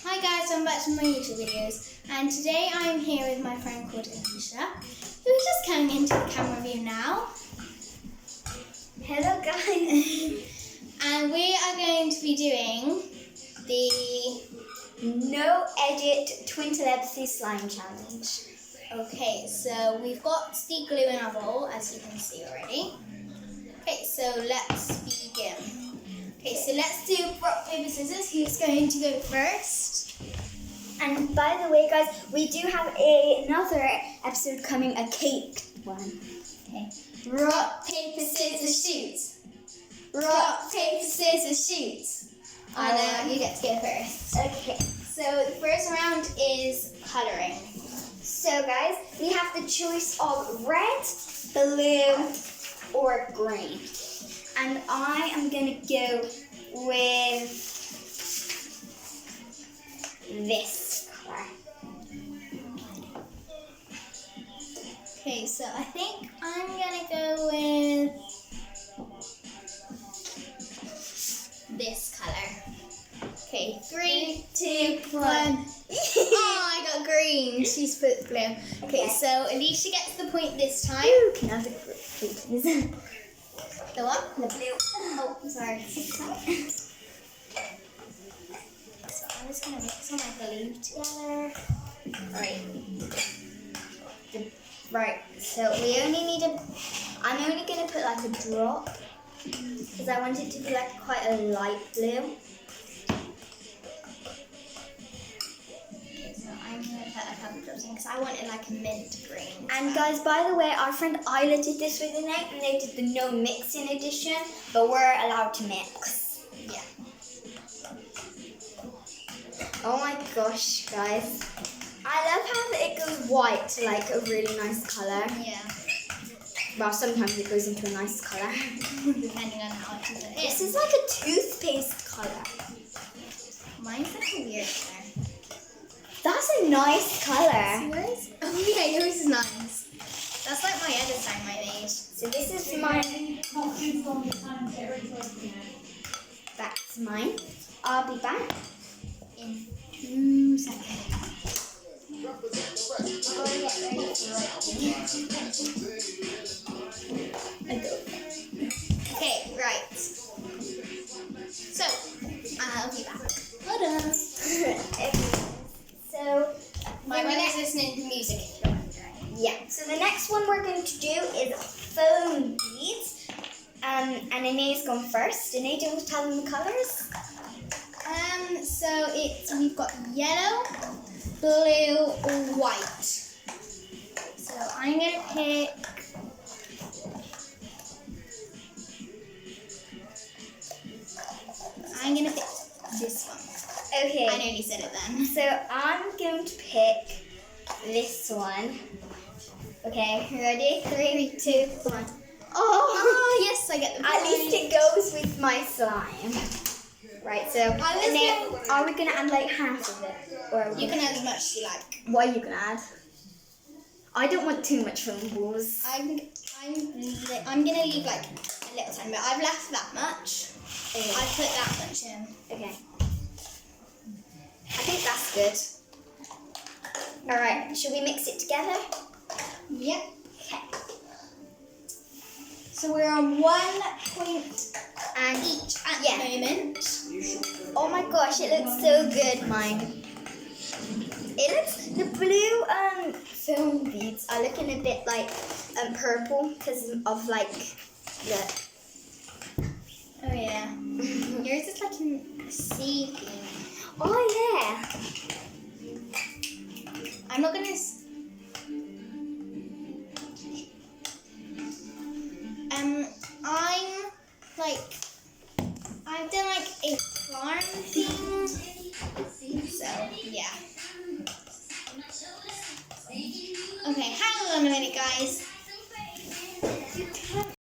Hi guys, welcome back to my YouTube videos, and today I'm here with my friend called Alicia, who is just coming into the camera view now. Hello guys! And we are going to be doing the No Edit Twin Telepathy Slime Challenge. Okay, so we've got the glue in our bowl, as you can see already. Okay, so let's begin. Okay, so let's do rock, paper, scissors. Who's going to go first? And by the way guys, we do have another episode coming, a cake one. Okay. Rock, paper, scissors, shoot. Rock, paper, scissors, shoot. Anna, you get to go first. Okay. So the first round is colouring. So guys, we have the choice of red, blue, or green. And I am going to go with this colour. Okay, so I think I'm gonna go with this colour. Okay, 3, 2, 1. Oh, I got green. She's put blue. Okay, so Alicia gets the point this time. Ooh, can I have the blue, please? The what? The blue. Oh, sorry. So I'm just gonna mix all my glue together. Right, so we only need I'm only going to put like a drop because I want it to be like quite a light blue. Okay, so I'm gonna put a couple drops in because I want it like a mint green. And guys, by the way, our friend Isla did this with the night and they did the no mixing edition, but we're allowed to mix. Yeah. Oh my gosh, guys. I love how it goes white to like a really nice colour. Yeah. Well, sometimes it goes into a nice colour. Depending on how much it is. This is like a toothpaste colour. Mine's like a weird colour. That's a nice colour. Yours? Oh yeah, yours is nice. That's like my other time I made. So this is mine. That's mine. I'll be back In 2 seconds. Okay, right. So, I'll be back. Hold on. So, My mother is listening to music if you're wondering. yeah. So the next one we're going to do is foam beads. And Anae's gone first. Anae, do you want to tell them the colours? So we've got yellow, blue, white. So I'm gonna pick this one. Okay. I nearly said it then. So I'm going to pick this one. Okay, ready? 3, 2, 1. Oh yes, I get the point. At least it goes with my slime. Right, so Anae, are we going to add like half of it? Or are we You gonna- can add as much as you like. What are you going to add? I don't want too much foam balls. I'm gonna leave like a little time, but I've left that much. Okay. I put that much in. Okay. I think that's good. Alright, should we mix it together? Yep. Okay. So we're on 1 point And each at yeah. the moment. Oh my gosh, it looks so good, mine. The blue foam beads are looking a bit like purple because of like the. Oh yeah. Yours is like a sea theme. Oh yeah. I'm not gonna. I'm like. I've done like a farm